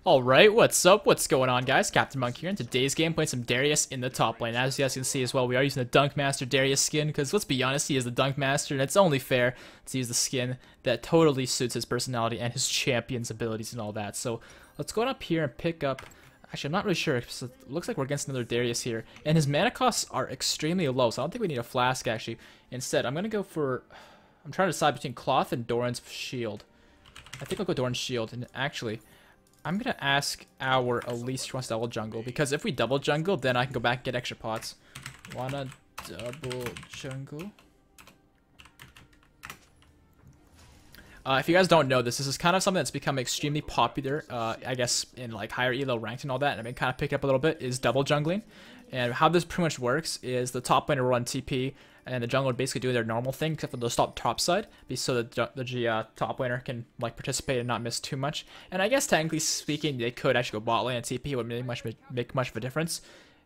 Alright, what's up? What's going on, guys? CaptainMonk here. In today's game, playing some Darius in the top lane. As you guys can see as well, we are using the Dunkmaster Darius skin, because let's be honest, he is the Dunkmaster, and it's only fair to use the skin that totally suits his personality and his champion's abilities and all that. So let's go on up here and pick up... Actually, I'm not really sure. So it looks like we're against another Darius here, and his mana costs are extremely low, so I don't think we need a flask, actually. Instead, I'm going to go for... I'm trying to decide between Cloth and Doran's Shield. I think I'll go Doran's Shield, and actually... I'm going to ask our Elise who wants to double jungle, because if we double jungle, then I can go back and get extra pots. Wanna double jungle? If you guys don't know this is kind of something that's become extremely popular, I guess, in like higher elo ranked and all that, and I've been kind of picking up a little bit, is double jungling. And how this pretty much works is the top laner will run TP, and the jungler basically do their normal thing, except for they'll stop top side, so the top laner can like participate and not miss too much. And I guess technically speaking, they could actually go bot lane and TP. It would make much of a difference.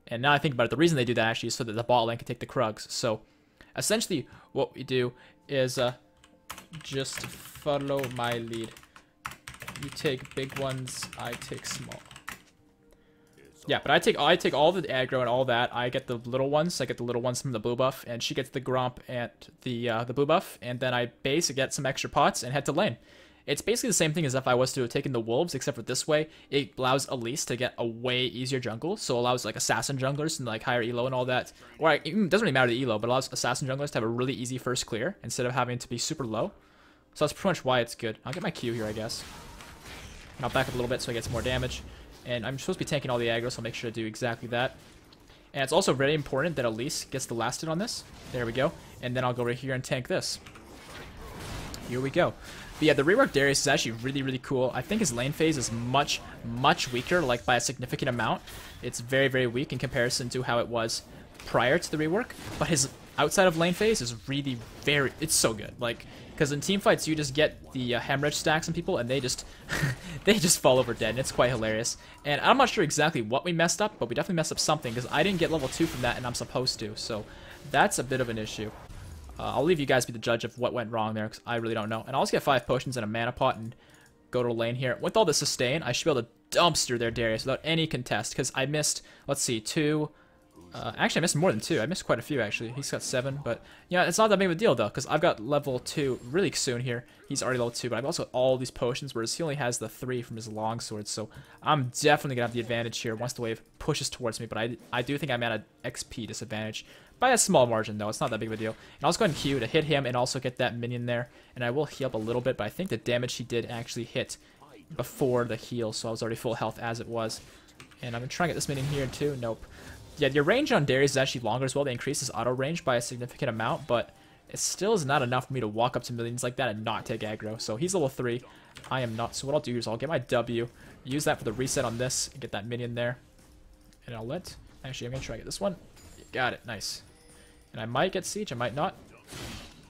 And now I think about it, the reason they do that actually is so that the bot lane can take the Krugs. So essentially, what we do is just follow my lead. You take big ones, I take small. Yeah, but I take all the aggro and all that. I get the little ones. I get the little ones from the blue buff, and she gets the Gromp and the blue buff. And then I base get some extra pots and head to lane. It's basically the same thing as if I was to have taken the wolves, except for this way it allows Elise to get a way easier jungle. So it allows like assassin junglers and like higher elo and all that. Or it doesn't really matter the elo, but it allows assassin junglers to have a really easy first clear instead of having to be super low. So that's pretty much why it's good. I'll get my Q here, I guess. And I'll back up a little bit so I get some more damage. And I'm supposed to be tanking all the aggro, so I'll make sure to do exactly that. And it's also very important that Elise gets the last hit on this. There we go. And then I'll go right here and tank this. Here we go. But yeah, the rework Darius is actually really, really cool. I think his lane phase is much, much weaker, like by a significant amount. It's very, very weak in comparison to how it was prior to the rework. But his outside of lane phase is really it's so good. Like, because in team fights you just get the hemorrhage stacks on people and they just they just fall over dead, and it's quite hilarious. And I'm not sure exactly what we messed up, but we definitely messed up something, because I didn't get level 2 from that and I'm supposed to, so that's a bit of an issue. I'll leave you guys be the judge of what went wrong there, because I really don't know. And I'll just get 5 potions and a mana pot and go to lane here. With all the sustain, I should be able to dumpster their Darius without any contest, because I missed, let's see, 2... actually, I missed more than 2. I missed quite a few, actually. He's got 7, but, yeah, it's not that big of a deal, though, because I've got level 2 really soon here. He's already level 2, but I've also got all these potions, whereas he only has the 3 from his longsword, so I'm definitely going to have the advantage here once the wave pushes towards me, but I do think I'm at an XP disadvantage. By a small margin, though. It's not that big of a deal. And I'll just go ahead and Q to hit him and also get that minion there, and I will heal up a little bit, but I think the damage he did actually hit before the heal, so I was already full health as it was. And I'm going to try and get this minion here, too. Nope. Yeah, your range on Darius is actually longer as well. They increase his auto range by a significant amount, but it still is not enough for me to walk up to minions like that and not take aggro. So he's level 3. I am not. So what I'll do is I'll get my W, use that for the reset on this, and get that minion there. And I'll let... Actually, I'm going to try to get this one. Got it. Nice. And I might get siege. I might not.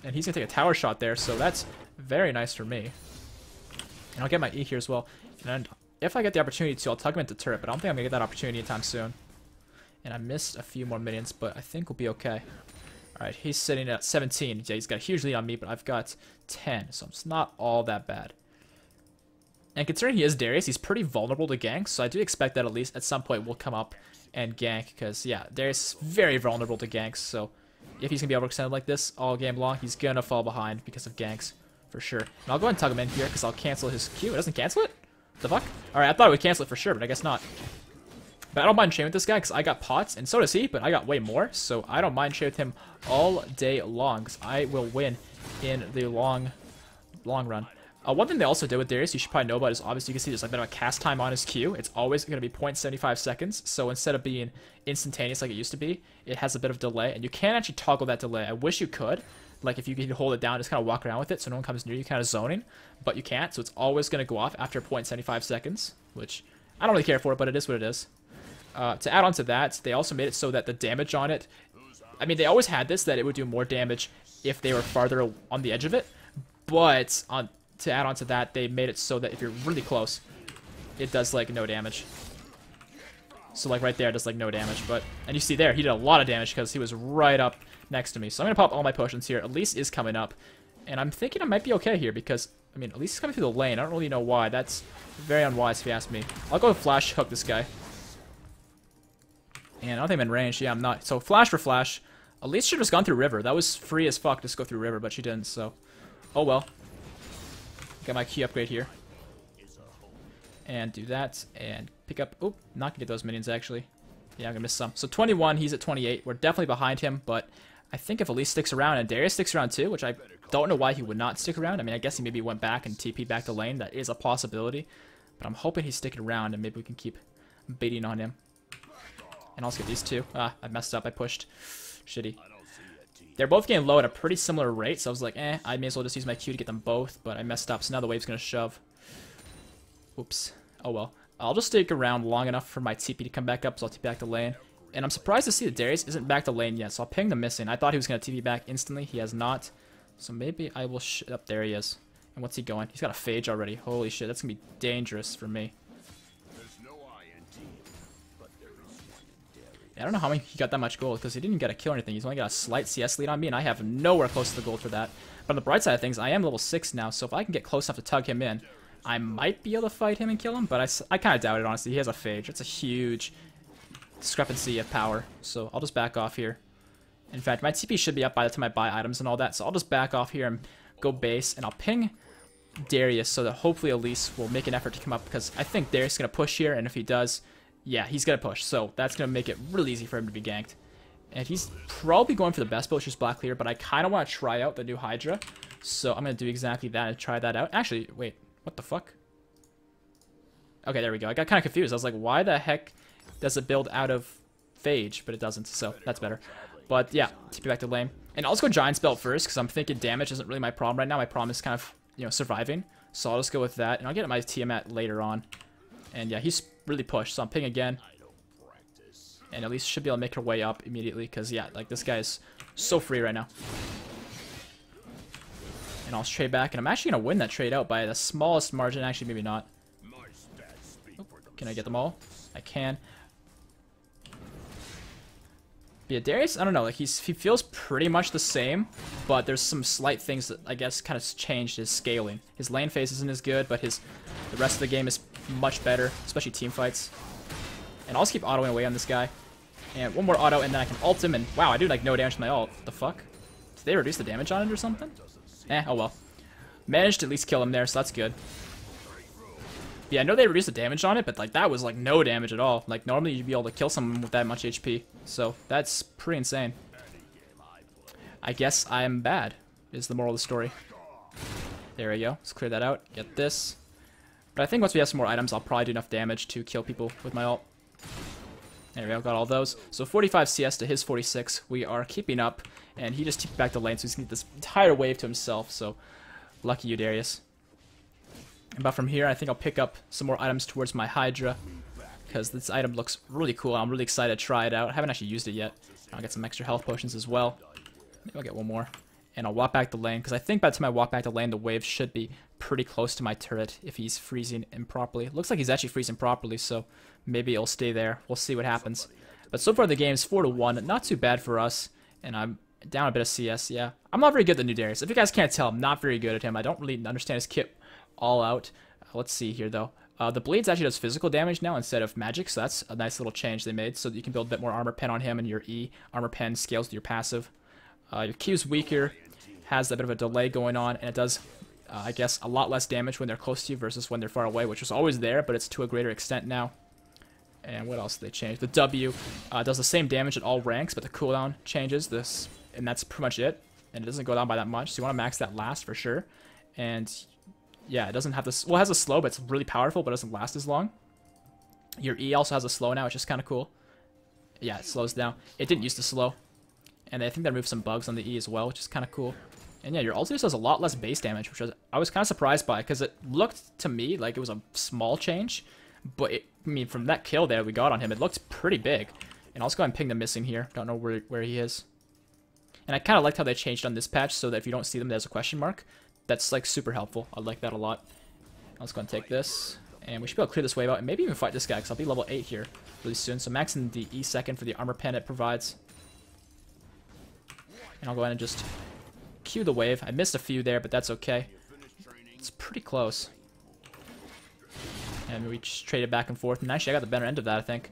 And he's going to take a tower shot there, so that's very nice for me. And I'll get my E here as well. And if I get the opportunity to, I'll tug him into turret, but I don't think I'm going to get that opportunity anytime soon. And I missed a few more minions, but I think we'll be okay. Alright, he's sitting at 17. Yeah, he's got a huge lead on me, but I've got 10, so it's not all that bad. And considering he is Darius, he's pretty vulnerable to ganks, so I do expect that at least at some point we'll come up and gank, because, yeah, Darius is very vulnerable to ganks, so if he's going to be able to extend like this all game long, he's going to fall behind because of ganks, for sure. And I'll go ahead and tug him in here, because I'll cancel his Q. It doesn't cancel it? The fuck? Alright, I thought it would cancel it for sure, but I guess not. But I don't mind trading with this guy because I got pots, and so does he, but I got way more, so I don't mind trading with him all day long, because I will win in the long run. One thing they also did with Darius, you should probably know about, is obviously you can see there's like a bit of a cast time on his Q. It's always going to be 0.75 seconds, so instead of being instantaneous like it used to be, it has a bit of delay, and you can actually toggle that delay. I wish you could. Like, if you could hold it down, just kind of walk around with it so no one comes near you, kind of zoning, but you can't, so it's always going to go off after 0.75 seconds, which I don't really care for it, but it is what it is. To add on to that, they also made it so that the damage on it... I mean, they always had this, that it would do more damage if they were farther on the edge of it. But to add on to that, they made it so that if you're really close, it does, like, no damage. So, like, right there, it does, like, no damage. And you see there, he did a lot of damage because he was right up next to me. So I'm going to pop all my potions here. Elise is coming up. And I'm thinking I might be okay here because I mean, at least he's coming through the lane. I don't really know why. That's very unwise if you ask me. I'll go flash hook this guy. And I don't think I'm in range. Yeah, I'm not. So flash for flash. At least should have just gone through river. That was free as fuck to just go through river, but she didn't, so. Oh well. Got my key upgrade here. And do that, and pick up... Oh, not gonna get those minions, actually. Yeah, I'm gonna miss some. So 21, he's at 28. We're definitely behind him, but I think if Elise sticks around, and Darius sticks around too, which I don't know why he would not stick around. I mean, I guess he maybe went back and TP back to lane. That is a possibility. But I'm hoping he's sticking around, and maybe we can keep baiting on him. And I'll get these two. Ah, I messed up. I pushed. Shitty. They're both getting low at a pretty similar rate, so I was like, I may as well just use my Q to get them both, but I messed up, so now the wave's gonna shove. Oops. Oh well. I'll just stick around long enough for my TP to come back up, so I'll TP back to lane. And I'm surprised to see that Darius isn't back to lane yet, so I'll ping the missing. I thought he was going to TP back instantly. He has not. So maybe I will up there he is. And what's he going? He's got a phage already. Holy shit, that's going to be dangerous for me. Yeah, I don't know how he got that much gold, because he didn't get a kill or anything. He's only got a slight CS lead on me, and I have nowhere close to the gold for that. But on the bright side of things, I am level 6 now, so if I can get close enough to tug him in, I might be able to fight him and kill him, but I kind of doubt it, honestly. He has a phage. It's a huge discrepancy of power, so I'll just back off here. In fact, my TP should be up by the time I buy items and all that, so I'll just back off here and go base, and I'll ping Darius so that hopefully Elise will make an effort to come up, because I think Darius is going to push here, and if he does, yeah, he's going to push, so that's going to make it really easy for him to be ganked. And he's probably going for the best build, which is Black Clear, but I kind of want to try out the new Hydra, so I'm going to do exactly that and try that out. Actually, wait. What the fuck? Okay, there we go. I got kind of confused. I was like, why the heck does it build out of phage? But it doesn't, so that's better. But yeah, TP back to lane. And I'll just go Giant's Belt first, because I'm thinking damage isn't really my problem right now. My problem is kind of, you know, surviving. So I'll just go with that, and I'll get my Tiamat later on. And yeah, he's really pushed, so I'm ping again. And at least should be able to make her way up immediately, because yeah, like this guy is so free right now. And I'll trade back, and I'm actually going to win that trade out by the smallest margin. Actually, maybe not. Oh, can I get them all? I can. But yeah, Darius, I don't know. Like he feels pretty much the same, but there's some slight things that I guess kind of changed his scaling. His lane phase isn't as good, but the rest of the game is much better, especially team fights. And I'll just keep autoing away on this guy. And one more auto, and then I can ult him, and wow, I do like no damage to my ult. What the fuck? Did they reduce the damage on it or something? Oh well. Managed to at least kill him there, so that's good. Yeah, I know they reduced the damage on it, but like that was like no damage at all. Like normally you'd be able to kill someone with that much HP. So that's pretty insane. I guess I'm bad, is the moral of the story. There we go. Let's clear that out. Get this. But I think once we have some more items, I'll probably do enough damage to kill people with my ult. There we go, got all those. So 45 CS to his 46. We are keeping up, and he just TP'd back the lane, so he's going to get this entire wave to himself. So lucky you, Darius. But from here, I think I'll pick up some more items towards my Hydra, because this item looks really cool. I'm really excited to try it out. I haven't actually used it yet. I'll get some extra health potions as well. Maybe I'll get one more. And I'll walk back the lane, because I think by the time I walk back the lane, the wave should be pretty close to my turret if he's freezing improperly. Looks like he's actually freezing properly, so maybe it'll stay there. We'll see what happens. But so far the game's 4-1. Not too bad for us. And I'm down a bit of CS, yeah. I'm not very good at the new Darius. If you guys can't tell, I'm not very good at him. I don't really understand his kit all out. Let's see here, though. The Blades actually does physical damage now instead of magic, so that's a nice little change they made, so that you can build a bit more armor pen on him, and your E armor pen scales with your passive. Your Q's weaker, has a bit of a delay going on, and it does, I guess, a lot less damage when they're close to you versus when they're far away, which was always there, but it's to a greater extent now. And what else did they change? The W does the same damage at all ranks, but the cooldown changes, and that's pretty much it. And it doesn't go down by that much, so you want to max that last for sure. And yeah, it doesn't have this. Well, it has a slow, but it's really powerful, but it doesn't last as long. Your E also has a slow now, which is kind of cool. Yeah, it slows down. It didn't used to slow. And I think they removed some bugs on the E as well, which is kind of cool. And yeah, your ulti does a lot less base damage, which I was kind of surprised by, because it looked to me like it was a small change. But I mean, from that kill there we got on him, it looked pretty big. And I'll just go ahead and ping the missing here. Don't know where he is. And I kind of liked how they changed on this patch, so that if you don't see them, there's a question mark. That's like super helpful. I like that a lot. Let's go and take this, and we should be able to clear this wave out, and maybe even fight this guy, because I'll be level 8 here really soon. So maxing the E second for the armor pen it provides. And I'll go ahead and just Q the wave. I missed a few there, but that's okay. It's pretty close. And we just traded back and forth. And actually, I got the better end of that, I think.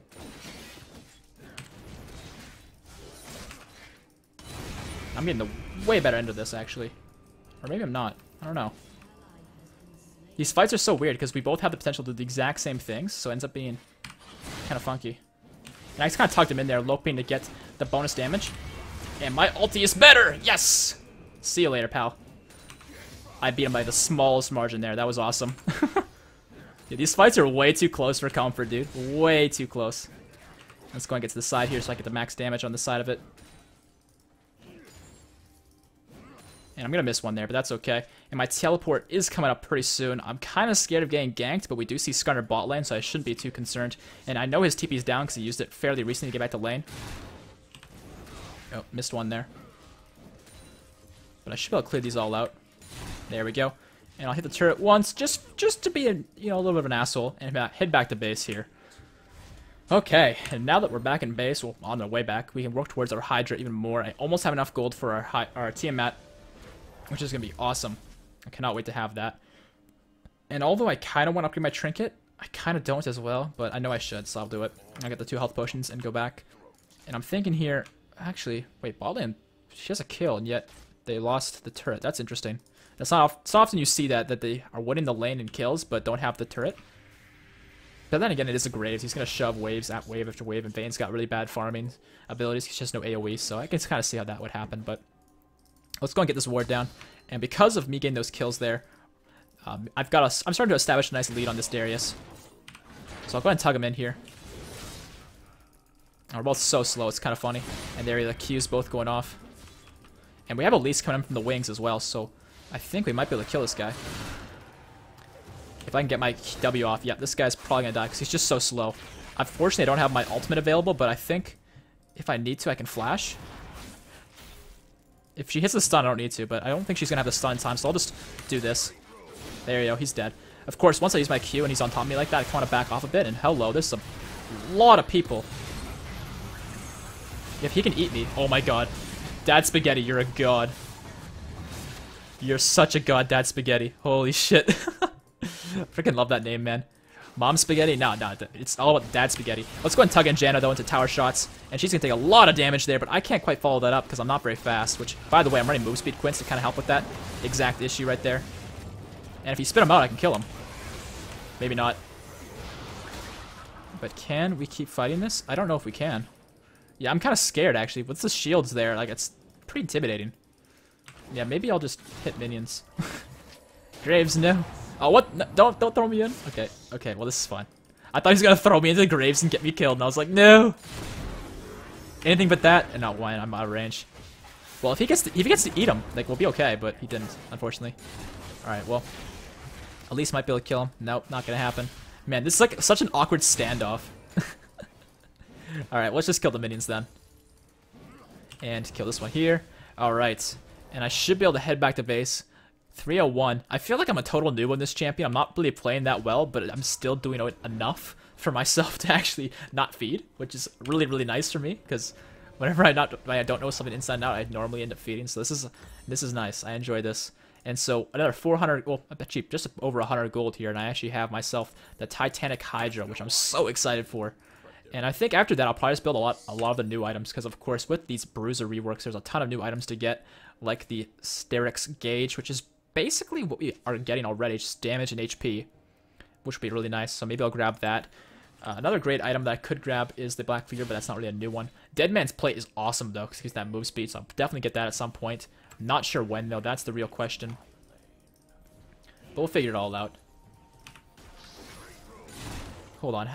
I'm getting the way better end of this, actually. Or maybe I'm not. I don't know. These fights are so weird because we both have the potential to do the exact same things, so it ends up being kind of funky. And I just kind of tugged him in there, hoping to get the bonus damage. And my ulti is better! Yes! See you later, pal. I beat him by the smallest margin there. That was awesome. Yeah, these fights are way too close for comfort, dude. Way too close. Let's go and get to the side here so I get the max damage on the side of it. And I'm going to miss one there, but that's okay. And my teleport is coming up pretty soon. I'm kind of scared of getting ganked, but we do see Skarner bot lane, so I shouldn't be too concerned. And I know his TP's down because he used it fairly recently to get back to lane. Oh, missed one there. But I should be able to clear these all out. There we go. And I'll hit the turret once, just to be a little bit of an asshole, and head back to base here. Okay, and now that we're back in base, well, on the way back, we can work towards our Hydra even more. I almost have enough gold for our Tiamat, which is going to be awesome. I cannot wait to have that. And although I kind of want to upgrade my trinket, I kind of don't as well, but I know I should, so I'll do it. I'll get the 2 health potions and go back. And I'm thinking here, actually, wait, bot lane, she has a kill, and yet they lost the turret. That's interesting. It's not often you see that they are winning the lane in kills, but don't have the turret. But then again, it is a Graves. He's going to shove waves at wave after wave, and Vayne's got really bad farming abilities. He's just no AoE, so I can kind of see how that would happen, but let's go and get this ward down. And because of me getting those kills there, I'm starting to establish a nice lead on this Darius. So I'll go ahead and tug him in here. We're both so slow, it's kind of funny. And there, the Q's both going off. And we have a lease coming in from the wings as well, so I think we might be able to kill this guy. If I can get my W off, yeah, this guy's probably going to die because he's just so slow. Unfortunately, I don't have my ultimate available, but I think if I need to, I can flash. If she hits the stun, I don't need to, but I don't think she's going to have the stun in time, so I'll just do this. There you go, he's dead. Of course, once I use my Q and he's on top of me like that, I want to back off a bit, and hello, there's a lot of people. If he can eat me, oh my god. Dad Spaghetti, you're a god. You're such a god, Dad Spaghetti. Holy shit. Freaking love that name, man. Mom Spaghetti? No, it's all about Dad Spaghetti. Let's go and tug in Janna, though, into tower shots. And she's going to take a lot of damage there, but I can't quite follow that up because I'm not very fast. Which, by the way, I'm running move speed quints to kind of help with that exact issue right there. And if you spit him out, I can kill him. Maybe not. But can we keep fighting this? I don't know if we can. Yeah, I'm kind of scared, actually. What's the shields there? Like, it's pretty intimidating. Yeah, maybe I'll just hit minions. Graves, no. Oh, what? No, don't throw me in. Okay, okay. Well, this is fine. I thought he was gonna throw me into the graves and get me killed, and I was like, no. Anything but that, and not wine. I'm out of range. Well, if he gets to eat him, like, we'll be okay. But he didn't, unfortunately. All right. Well, at least might be able to kill him. Nope, not gonna happen. Man, this is like such an awkward standoff. All right, let's just kill the minions then, and kill this one here. All right, and I should be able to head back to base. 301. I feel like I'm a total noob on this champion. I'm not really playing that well, but I'm still doing enough for myself to actually not feed, which is really, really nice for me, because whenever I don't know something inside and out, I normally end up feeding. So this is nice. I enjoy this. And so another 400, well, I bet cheap, just over 100 gold here, and I actually have myself the Titanic Hydra, which I'm so excited for. And I think after that, I'll probably just build a lot of the new items, because of course, with these Bruiser reworks, there's a ton of new items to get, like the Sterix Gauge, which is basically what we are getting already, just damage and HP, which would be really nice. So maybe I'll grab that. Another great item that I could grab is the Black Fleeter, but that's not really a new one. Deadman's Plate is awesome, though, because he's that move speed, so I'll definitely get that at some point. Not sure when, though. That's the real question. But we'll figure it all out. Hold on.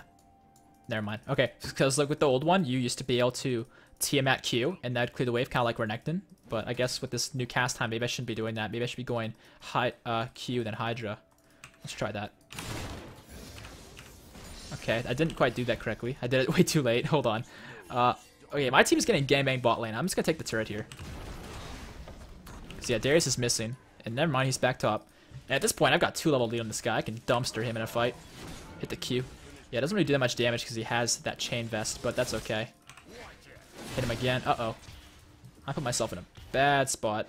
Never mind. Okay, because like with the old one, you used to be able to Tiamat Q, and that'd clear the wave, kind of like Renekton. But I guess with this new cast time, maybe I shouldn't be doing that. Maybe I should be going Q, then Hydra. Let's try that. Okay, I didn't quite do that correctly. I did it way too late. Hold on. Okay, my team is getting gangbang bot lane. I'm just going to take the turret here. So yeah, Darius is missing. And never mind, he's back top. And at this point, I've got 2-level lead on this guy. I can dumpster him in a fight. Hit the Q. Yeah, it doesn't really do that much damage because he has that chain vest, but that's okay. Hit him again. Uh-oh. I put myself in a bad spot.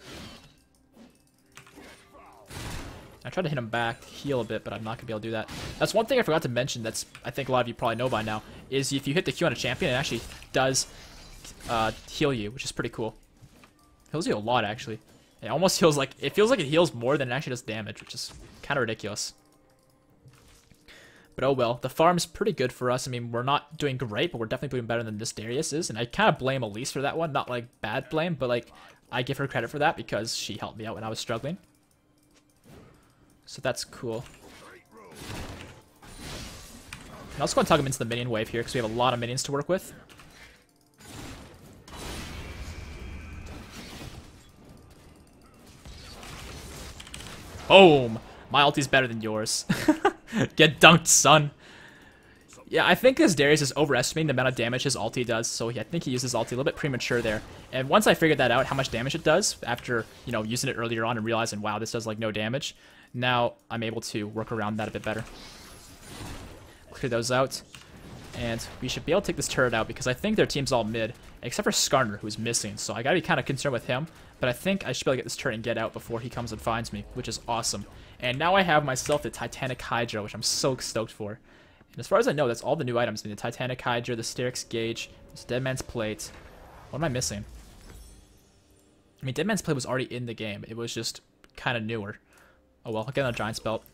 I tried to hit him back, heal a bit, but I'm not gonna be able to do that. That's one thing I forgot to mention. That's I think a lot of you probably know by now. Is if you hit the Q on a champion, it actually does heal you, which is pretty cool. Heals you a lot actually. It almost feels like it heals more than it actually does damage, which is kind of ridiculous. But oh well, the farm's pretty good for us. I mean, we're not doing great, but we're definitely doing better than this Darius is. And I kind of blame Elise for that one. Not like bad blame, but like I give her credit for that because she helped me out when I was struggling. So that's cool. And I'll just go and tug him into the minion wave here because we have a lot of minions to work with. Boom! My ulti's better than yours. Get dunked, son. Yeah, I think this Darius is overestimating the amount of damage his ulti does, so I think he used his ulti a little bit premature there. And once I figured that out, how much damage it does, after, you know, using it earlier on and realizing, wow, this does, like, no damage, now I'm able to work around that a bit better. Clear those out. And we should be able to take this turret out, because I think their team's all mid, except for Skarner, who's missing, so I gotta be kind of concerned with him. But I think I should be able to get this turret and get out before he comes and finds me, which is awesome. And now I have myself the Titanic Hydra, which I'm so stoked for. And as far as I know, that's all the new items. I mean, the Titanic Hydra, the Sterix Gauge, this Dead Man's Plate. What am I missing? I mean, Dead Man's Plate was already in the game. It was just kind of newer. Oh well, I'll get another Giant's Belt.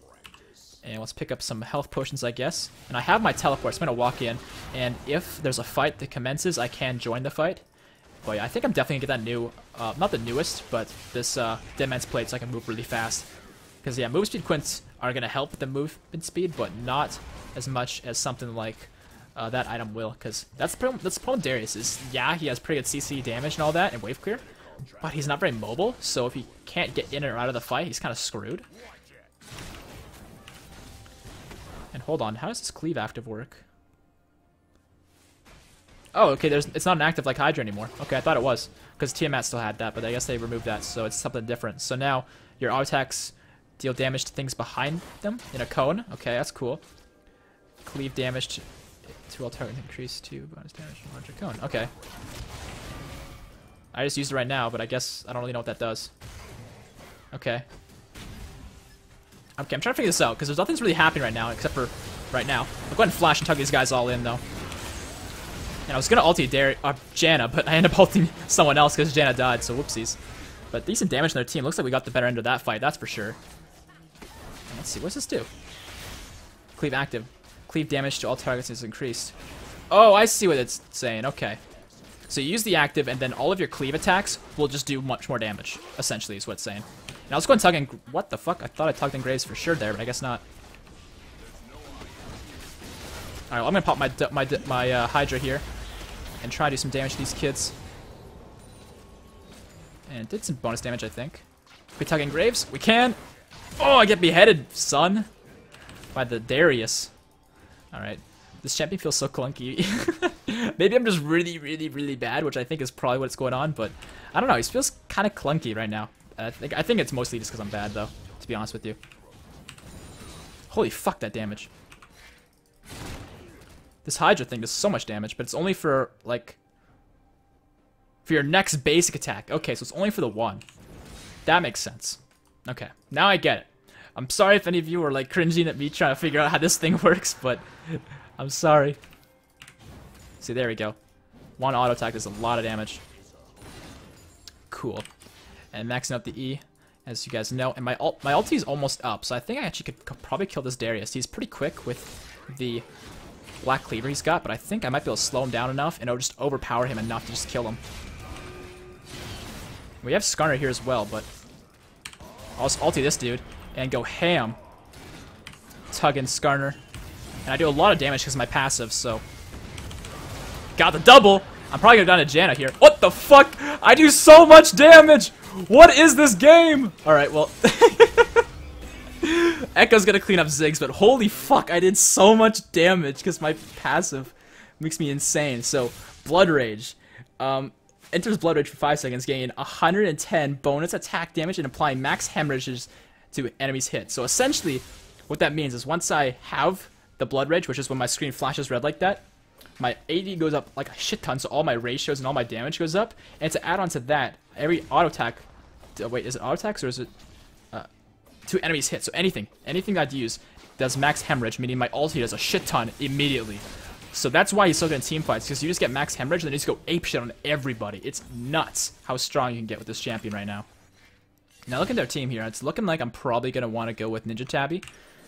And let's pick up some health potions, I guess. And I have my teleport, so I'm going to walk in. And if there's a fight that commences, I can join the fight. But yeah, I think I'm definitely going to get that new, not the newest, but this Dead Man's Plate so I can move really fast. Because yeah, move speed quints are going to help with the movement speed, but not as much as something like that item will. Because that's the problem with Darius is, yeah, he has pretty good CC damage and all that, and wave clear. But he's not very mobile, so if he can't get in or out of the fight, he's kind of screwed. And hold on, how does this cleave active work? Oh, okay, it's not an active like Hydra anymore. Okay, I thought it was, because Tiamat still had that, but I guess they removed that, so it's something different. So now, your auto attacks deal damage to things behind them in a cone. Okay, that's cool. Cleave damage to all target increase to bonus damage in larger cone. Okay. I just used it right now, but I guess I don't really know what that does. Okay. Okay, I'm trying to figure this out, because there's nothing's really happening right now, except for right now. I'll go ahead and flash and tug these guys all in, though. And I was going to ulti Janna, but I ended up ulting someone else because Janna died, so whoopsies. But decent damage on their team. Looks like we got the better end of that fight, that's for sure. And let's see, what's this do? Cleave active. Cleave damage to all targets is increased. Oh, I see what it's saying, okay. So you use the active, and then all of your cleave attacks will just do much more damage, essentially, is what it's saying. And I was going to tug in... What the fuck? I thought I tugged in Graves for sure there, but I guess not. Alright, well, I'm going to pop my Hydra here and try to do some damage to these kids. And it did some bonus damage, I think. Can we tug in Graves? We can! Oh, I get beheaded, son! By the Darius. Alright. This champion feels so clunky. Maybe I'm just really bad, which I think is probably what's going on, but I don't know, he feels kind of clunky right now. I think it's mostly just because I'm bad, though, to be honest with you. Holy fuck, that damage. This Hydra thing does so much damage, but it's only for, like, for your next basic attack. Okay, so it's only for the one. That makes sense. Okay, now I get it. I'm sorry if any of you are, like, cringing at me trying to figure out how this thing works, but I'm sorry. See, there we go. One auto attack does a lot of damage. Cool. And maxing out the E, as you guys know. And my ulti is almost up, so I think I actually could probably kill this Darius. He's pretty quick with the Black Cleaver he's got, but I think I might be able to slow him down enough, and it'll just overpower him enough to just kill him. We have Skarner here as well, but I'll just ulti this dude and go ham. Tug in Skarner. And I do a lot of damage because of my passive, so... Got the double! I'm probably gonna go down to Janna here. What the fuck? I do so much damage! What is this game? Alright, well... Echo's gonna clean up Ziggs, but holy fuck, I did so much damage because my passive makes me insane. So, Blood Rage. Enters Blood Rage for 5 seconds, gaining 110 bonus attack damage and applying max hemorrhages to enemies hit. So essentially, what that means is once I have the Blood Rage, which is when my screen flashes red like that, my AD goes up like a shit ton, so all my ratios and all my damage goes up. And to add on to that, every auto attack... Wait, is it auto attacks or is it... 2 enemies hit. So anything I'd use does max hemorrhage, meaning my ulti does a shit ton immediately. So that's why he's so good in team fights, because you just get max hemorrhage and then you just go ape shit on everybody. It's nuts how strong you can get with this champion right now. Now look at their team here. It's looking like I'm probably going to want to go with Ninja Tabby,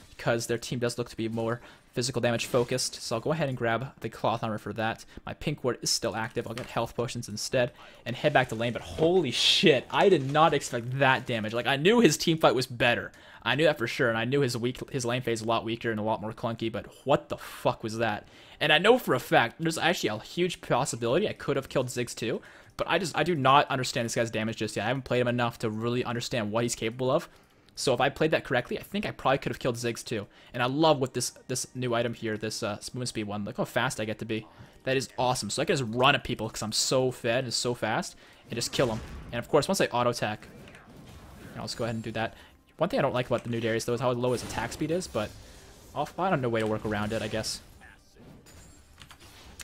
because their team does look to be more physical damage focused. So I'll go ahead and grab the cloth armor for that. My pink ward is still active. I'll get health potions instead and head back to lane. But holy shit, I did not expect that damage. Like, I knew his team fight was better. I knew that for sure, and I knew his lane phase was a lot weaker and a lot more clunky, but what the fuck was that? And I know for a fact, there's actually a huge possibility I could have killed Ziggs too, but I do not understand this guy's damage just yet. I haven't played him enough to really understand what he's capable of. So if I played that correctly, I think I probably could have killed Ziggs too. And I love what this new item here, this movement speed one. Look how fast I get to be. That is awesome. So I can just run at people because I'm so fed and so fast and just kill them. And of course, once I auto attack, I'll just go ahead and do that. One thing I don't like about the new Darius though is how low his attack speed is, but I don't know a way to work around it, I guess.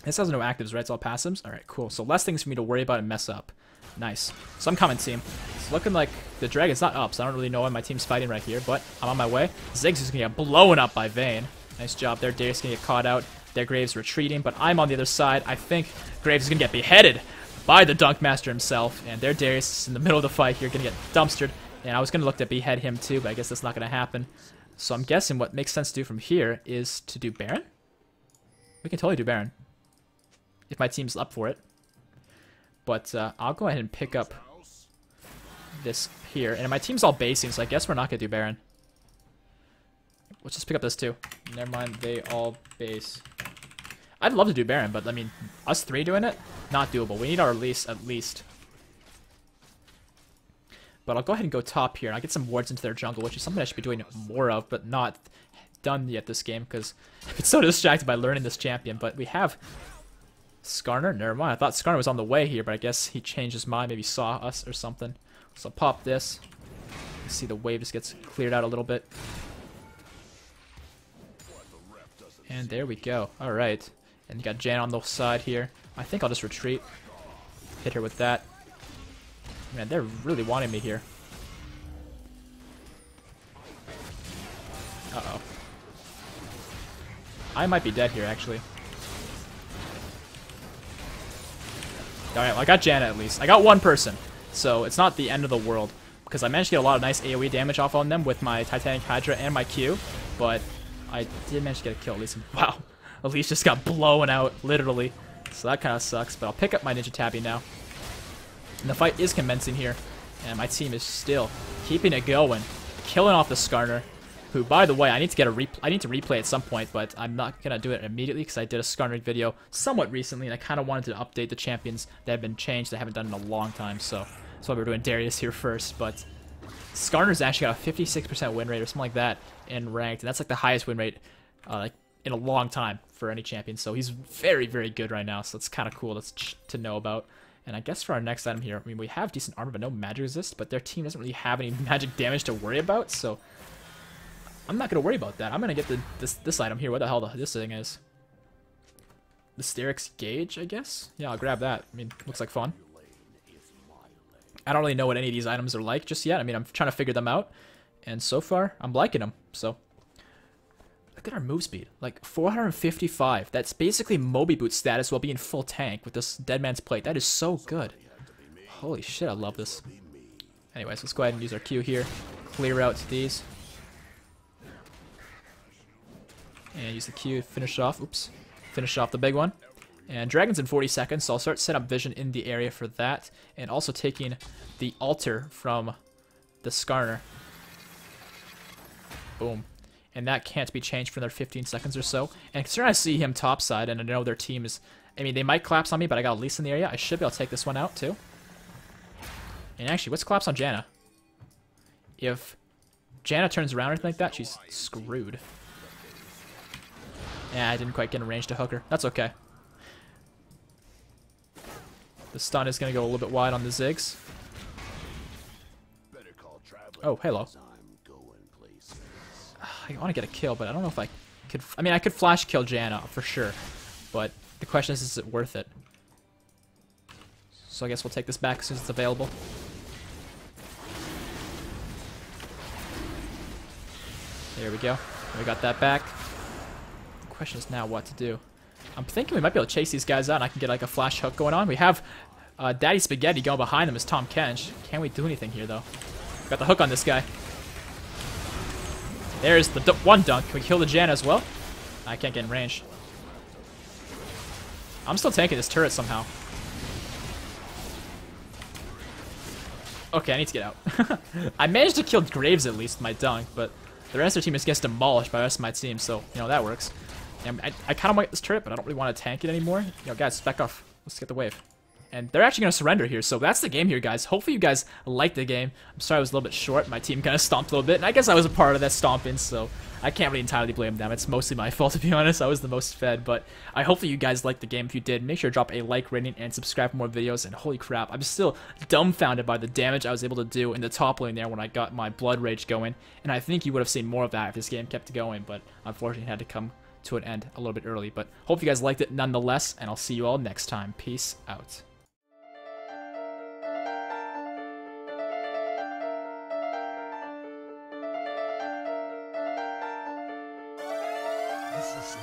This has no actives, right? It's all passives? Alright, cool. So less things for me to worry about and mess up. Nice. So I'm coming, team. It's looking like the dragon's not up, so I don't really know why my team's fighting right here, but I'm on my way. Ziggs is going to get blown up by Vayne. Nice job there. Darius is going to get caught out. Their Graves retreating, but I'm on the other side. I think Graves is going to get beheaded by the Dunkmaster himself, and their Darius is in the middle of the fight here, going to get dumpstered. And I was going to look to behead him too, but I guess that's not going to happen. So I'm guessing what makes sense to do from here is to do Baron? We can totally do Baron, if my team's up for it. But I'll go ahead and pick up this here. And my team's all basing, so I guess we're not going to do Baron. Let's just pick up this too. Never mind, they all base. I'd love to do Baron, but I mean, us 3 doing it? Not doable. We need our release at least. But I'll go ahead and go top here. I'll get some wards into their jungle, which is something I should be doing more of, but not done yet this game, because I've been so distracted by learning this champion. But we have Skarner? Never mind. I thought Skarner was on the way here, but I guess he changed his mind. Maybe saw us or something. So I'll pop this. You see the wave just gets cleared out a little bit. And there we go. Alright. And you got Jan on the side here. I think I'll just retreat. Hit her with that. Man, they're really wanting me here. Uh-oh. I might be dead here, actually. Alright, well, I got Janna at least. I got one person, so it's not the end of the world, because I managed to get a lot of nice AoE damage off on them with my Titanic Hydra and my Q, but I did manage to get a kill at least. Wow, Elise just got blown out, literally. So that kind of sucks, but I'll pick up my Ninja Tabby now. And the fight is commencing here, and my team is still keeping it going, killing off the Skarner, who, by the way, I need to replay at some point, but I'm not gonna do it immediately because I did a Skarner video somewhat recently, and I kind of wanted to update the champions that have been changed that I haven't done in a long time. So that's why we're doing Darius here first. But Skarner's actually got a 56% win rate or something like that in ranked, and that's like the highest win rate like in a long time for any champion. So he's very, very good right now. So it's kind of cool to know about. And I guess for our next item here, I mean, we have decent armor, but no magic resist, but their team doesn't really have any magic damage to worry about, so I'm not going to worry about that. I'm going to get this item here. What the hell this thing is? The Sterix Gauge, I guess? Yeah, I'll grab that. I mean, looks like fun. I don't really know what any of these items are like just yet. I mean, I'm trying to figure them out, and so far, I'm liking them, so. Look at our move speed, like 455. That's basically Moby Boot status while being full tank with this Dead Man's Plate. That is so good. Holy shit, I love this. Anyways, let's go ahead and use our Q here. Clear out these. And use the Q to finish off. Oops. Finish off the big one. And Dragon's in 40 seconds, so I'll start setting up vision in the area for that. And also taking the altar from the Skarner. Boom. And that can't be changed for another 15 seconds or so. And considering I see him topside, and I know their team is... I mean, they might collapse on me, but I got Elise in the area. I should be able to take this one out, too. And actually, what's collapse on Janna? If Janna turns around or anything like that, she's screwed. Yeah, I didn't quite get in range to hook her. That's okay. The stun is going to go a little bit wide on the Ziggs. Oh, hello. I want to get a kill, but I don't know if I could... I mean, I could flash kill Janna for sure, but the question is it worth it? So I guess we'll take this back as soon as it's available. There we go. We got that back. The question is now what to do. I'm thinking we might be able to chase these guys out and I can get like a flash hook going on. We have Daddy Spaghetti going behind them as Tom Kench. Can we do anything here though? Got the hook on this guy. There's the one dunk. Can we kill the Jan as well? I can't get in range. I'm still tanking this turret somehow. Okay, I need to get out. I managed to kill Graves at least with my dunk, but the rest of the team just gets demolished by the rest of my team, so, you know, that works. And I kind of like this turret, but I don't really want to tank it anymore. You know, guys, back off. Let's get the wave. And they're actually going to surrender here, so that's the game here, guys. Hopefully you guys liked the game. I'm sorry I was a little bit short. My team kind of stomped a little bit, and I guess I was a part of that stomping, so I can't really entirely blame them. It's mostly my fault, to be honest. I was the most fed, but I hope that you guys liked the game. If you did, make sure to drop a like rating and subscribe for more videos, and holy crap, I'm still dumbfounded by the damage I was able to do in the top lane there when I got my Blood Rage going, and I think you would have seen more of that if this game kept going, but unfortunately it had to come to an end a little bit early. But hope you guys liked it nonetheless, and I'll see you all next time. Peace out. This is